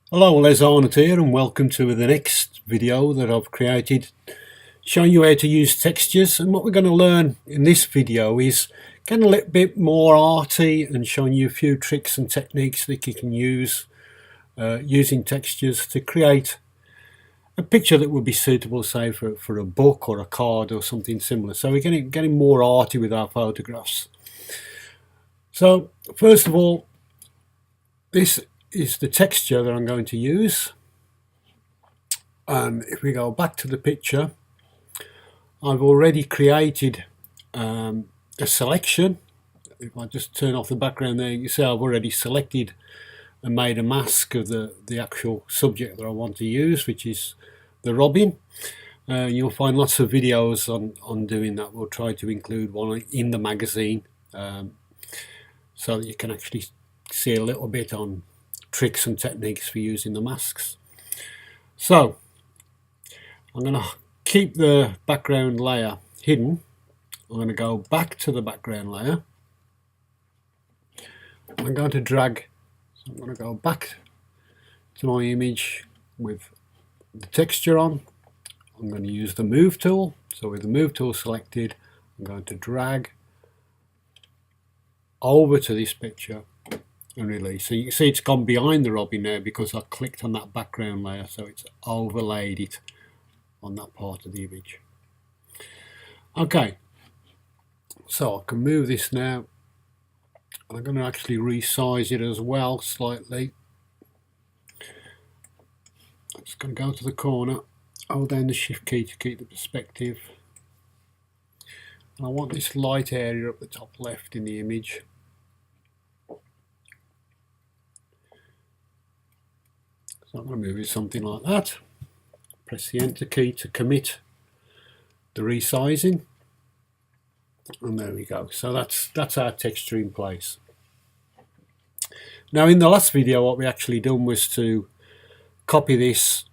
Hello, Les Arnott here and welcome to the next video that I've created showing you how to use textures. And what we're going to learn in this video is getting a little bit more arty and showing you a few tricks and techniques that you can use using textures to create a picture that would be suitable, say, for a book or a card or something similar. So we're getting more arty with our photographs. So first of all, this is the texture that I'm going to use. And if we go back to the picture, I've already created a selection. If I just turn off the background there, you see I've already selected and made a mask of the actual subject that I want to use, which is the robin. You'll find lots of videos on doing that. We'll try to include one in the magazine so that you can actually see a little bit on tricks and techniques for using the masks. So I'm going to keep the background layer hidden. I'm going to go back to the background layer. I'm going to drag, so I'm going to go back to my image with the texture on. I'm going to use the move tool. So with the move tool selected, I'm going to drag over to this picture and release. So you can see it's gone behind the robin now because I clicked on that background layer, so it's overlaid it on that part of the image. Okay, so I can move this now. I'm going to actually resize it as well slightly. I'm just going to go to the corner, hold down the shift key to keep the perspective. And I want this light area up the top left in the image. So I'm going to move it something like that. Press the enter key to commit the resizing. And there we go. So that's our texture in place. Now in the last video what we actually done was to copy this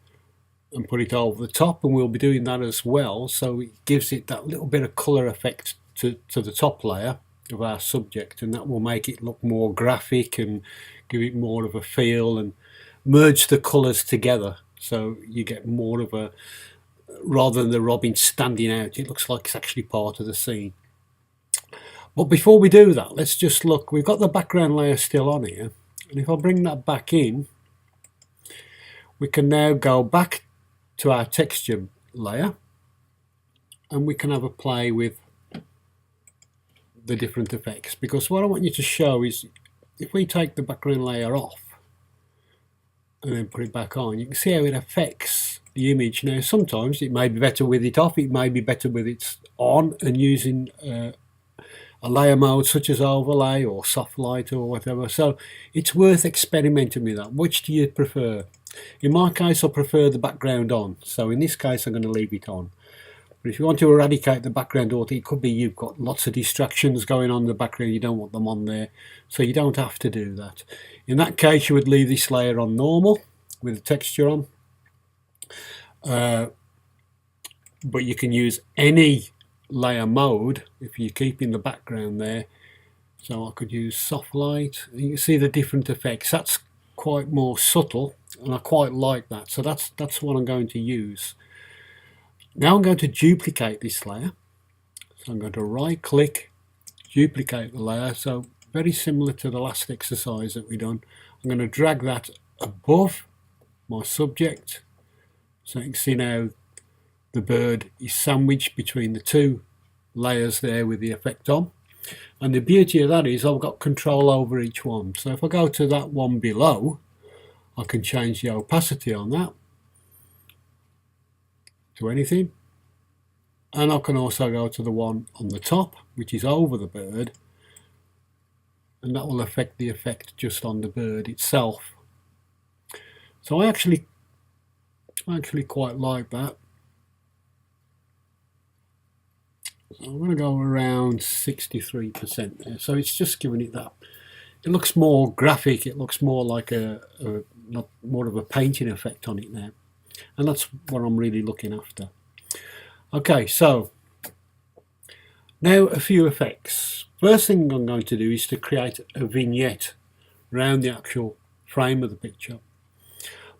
and put it over the top, and we'll be doing that as well, so it gives it that little bit of colour effect to the top layer of our subject, and that will make it look more graphic and give it more of a feel and merge the colours together, so you get more of a, rather than the robin standing out, it looks like it's actually part of the scene. But before we do that, let's just look. We've got the background layer still on here, and if I bring that back in, we can now go back to our texture layer and we can have a play with the different effects, because what I want you to show is if we take the background layer off and then put it back on, you can see how it affects the image. Now sometimes it may be better with it off, it may be better with it on and using a layer mode such as overlay or soft light or whatever. So it's worth experimenting with that. Which do you prefer? In my case I prefer the background on, so in this case I'm going to leave it on. But if you want to eradicate the background auto, it could be you've got lots of distractions going on in the background, you don't want them on there, so you don't have to do that. In that case you would leave this layer on normal with the texture on, but you can use any layer mode if you're keeping the background there. So I could use soft light, you can see the different effects. That's quite more subtle and I quite like that, so that's what I'm going to use. Now I'm going to duplicate this layer, so I'm going to right click, duplicate the layer, so very similar to the last exercise that we done. I'm going to drag that above my subject, so you can see now the bird is sandwiched between the two layers there with the effect on. And the beauty of that is I've got control over each one, so if I go to that one below, I can change the opacity on that to anything, and I can also go to the one on the top which is over the bird, and that will affect the effect just on the bird itself. So I actually quite like that. So I'm going to go around 63% there, so it's just giving it that, it looks more graphic, it looks more like not more of a painting effect on it now, and that's what I'm really looking after. Okay, so now a few effects. First thing I'm going to do is to create a vignette around the actual frame of the picture.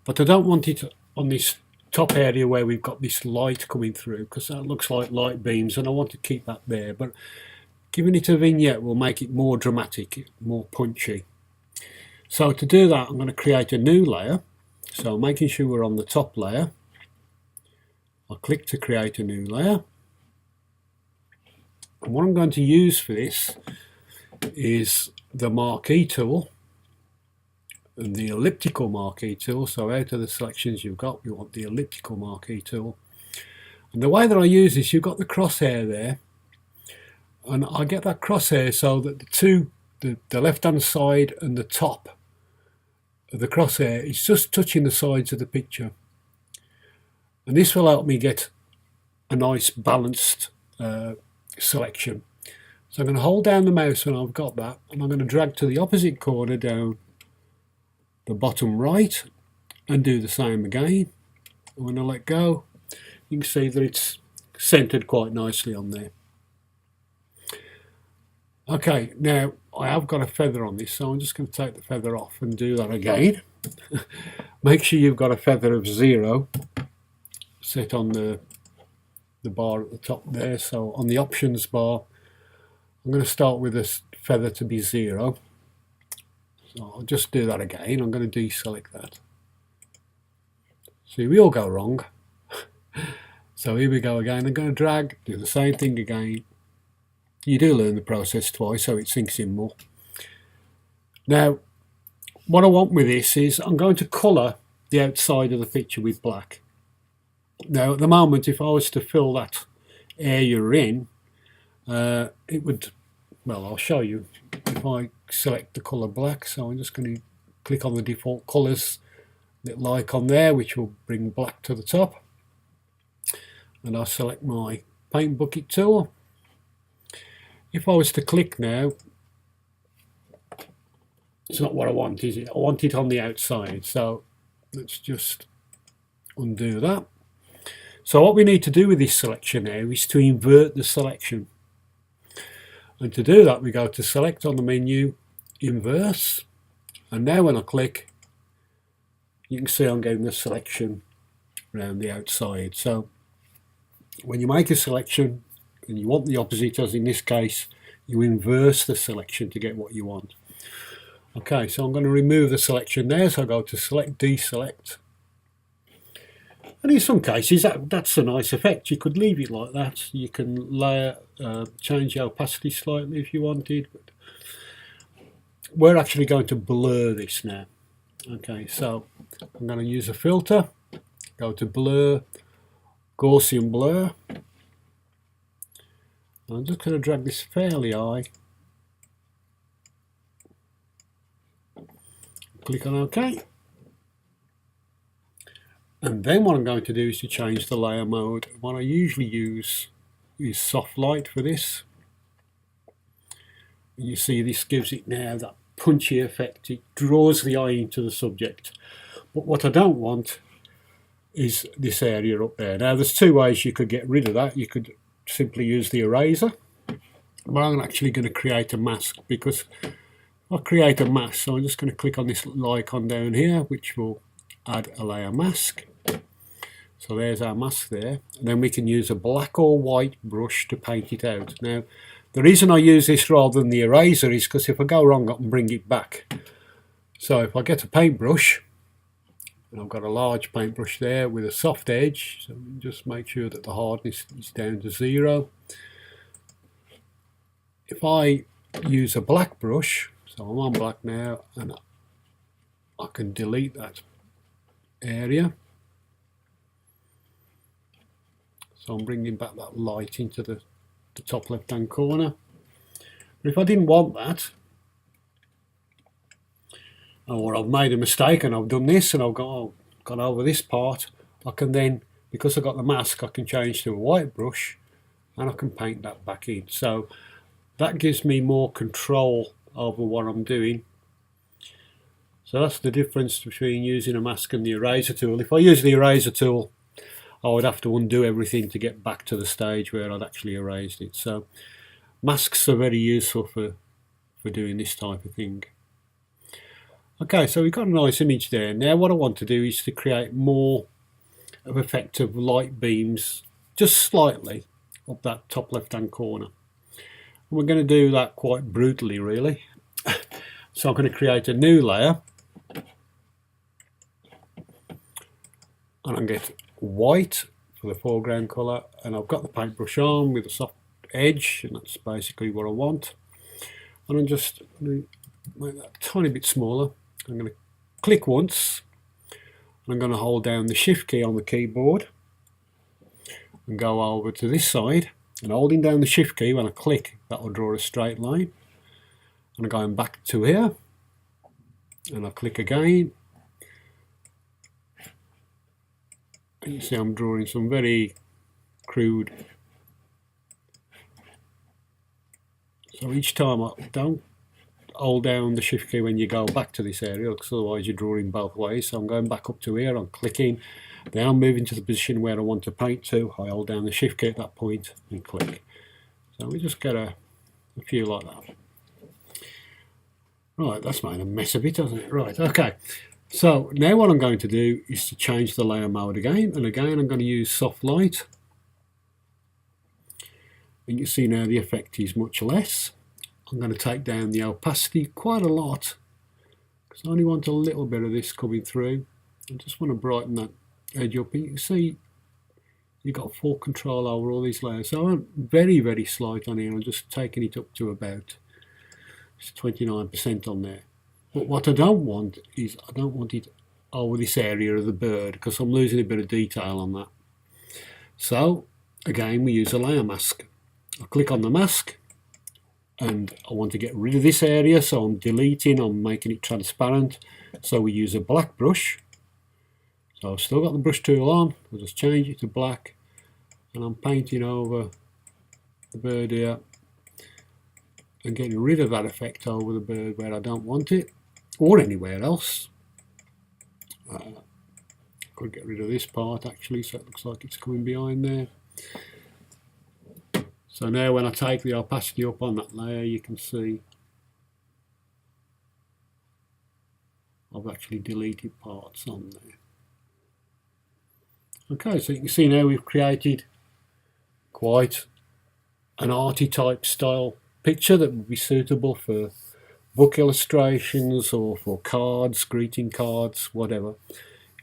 but I don't want it on this top area where we've got this light coming through, because that looks like light beams, and I want to keep that there. But giving it a vignette will make it more dramatic, more punchy. So to do that, I'm going to create a new layer. So making sure we're on the top layer, I'll click to create a new layer. And what I'm going to use for this is the marquee tool and the elliptical marquee tool. So out of the selections you've got, you want the elliptical marquee tool. And the way that I use this, you've got the crosshair there, and I get that crosshair so that the left hand side and the top of the crosshair is just touching the sides of the picture, and this will help me get a nice balanced selection. So I'm going to hold down the mouse when I've got that, and I'm going to drag to the opposite corner down the bottom right and do the same again. And when I let go, you can see that it's centered quite nicely on there. Okay, now I have got a feather on this, so I'm just going to take the feather off and do that again. Make sure you've got a feather of 0 set on the bar at the top there. So on the options bar, I'm going to start with this feather to be 0. So I'll just do that again. I'm going to deselect that. See, we all go wrong. So here we go again. I'm going to drag, do the same thing again. You do learn the process twice, so it sinks in more. Now, what I want with this is I'm going to colour the outside of the picture with black. Now, at the moment, if I was to fill that area in, it would, well, I'll show you. If I select the colour black, so I'm just going to click on the default colours, little icon there, which will bring black to the top. And I'll select my paint bucket tool. If I was to click now, it's not what I want, is it? I want it on the outside. So let's just undo that. So what we need to do with this selection now is to invert the selection. And to do that, we go to select on the menu, inverse. And now when I click, you can see I'm getting the selection around the outside. So when you make a selection, and you want the opposite, as in this case, you inverse the selection to get what you want. Okay, so I'm going to remove the selection there, so I go to select, deselect. And in some cases, that's a nice effect. You could leave it like that. You can layer, change the opacity slightly if you wanted. But we're actually going to blur this now. Okay, so I'm going to use a filter, go to blur, Gaussian blur. I'm just going to drag this fairly high. Click on OK. And then what I'm going to do is to change the layer mode. What I usually use is soft light for this. And you see this gives it now that punchy effect. It draws the eye into the subject. But what I don't want is this area up there. Now there's two ways you could get rid of that. You could simply use the eraser, but I'm actually going to create a mask, because I'll create a mask. So I'm just going to click on this little icon down here, which will add a layer mask. So there's our mask there, and then we can use a black or white brush to paint it out. Now the reason I use this rather than the eraser is because if I go wrong I can bring it back. So if I get a paintbrush, and I've got a large paintbrush there with a soft edge, so just make sure that the hardness is down to 0. If I use a black brush, so I'm on black now, and I can delete that area. So I'm bringing back that light into the top left hand corner. But if I didn't want that, or I've made a mistake and I've done this and I've gone over this part, I can then, because I've got the mask, I can change to a white brush and I can paint that back in. So that gives me more control over what I'm doing. So that's the difference between using a mask and the eraser tool. If I use the eraser tool, I would have to undo everything to get back to the stage where I'd actually erased it. So masks are very useful for doing this type of thing. Okay, so we've got a nice image there. Now what I want to do is to create more of effective light beams, just slightly, up that top left hand corner. And we're going to do that quite brutally really. So I'm going to create a new layer, and I'll get white for the foreground colour, and I've got the paintbrush on with a soft edge, and that's basically what I want. And I'm just going to make that a tiny bit smaller. I'm going to click once, and I'm going to hold down the shift key on the keyboard and go over to this side, and holding down the shift key when I click, that will draw a straight line. And I'm going back to here, and I click again, and you see I'm drawing some very crude. So each time I don't hold down the shift key when you go back to this area, because otherwise you're drawing both ways. So I'm going back up to here, I'm clicking, now I'm moving to the position where I want to paint to. I hold down the shift key at that point and click. So we just get a few like that. Right, that's made a mess of it, hasn't it? Right, okay. So now what I'm going to do is to change the layer mode again, and again I'm going to use soft light. And you see now the effect is much less. I'm going to take down the opacity quite a lot, because I only want a little bit of this coming through. I just want to brighten that edge up. And you can see you've got full control over all these layers. So I'm very, very slight on here. I'm just taking it up to about 29% on there. But what I don't want is, I don't want it over this area of the bird, because I'm losing a bit of detail on that. So again, we use a layer mask. I click on the mask, and I want to get rid of this area, so I'm deleting, I'm making it transparent. So we use a black brush. So I've still got the brush tool on, I'll just change it to black, and I'm painting over the bird here and getting rid of that effect over the bird where I don't want it, or anywhere else. Could get rid of this part actually, so it looks like it's coming behind there. So now when I take the opacity up on that layer, you can see I've actually deleted parts on there. Okay, so you can see now we've created quite an arty type style picture that would be suitable for book illustrations or for cards, greeting cards, whatever,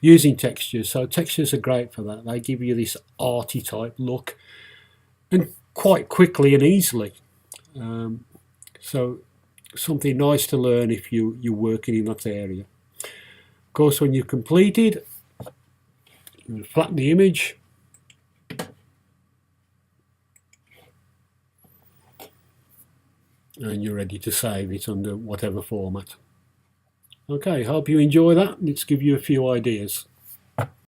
using textures. So textures are great for that. They give you this arty type look, and quite quickly and easily. So something nice to learn if you're working in that area. Of course, when you've completed, you flatten the image, and you're ready to save it under whatever format. Okay, hope you enjoy that, and it's give you a few ideas.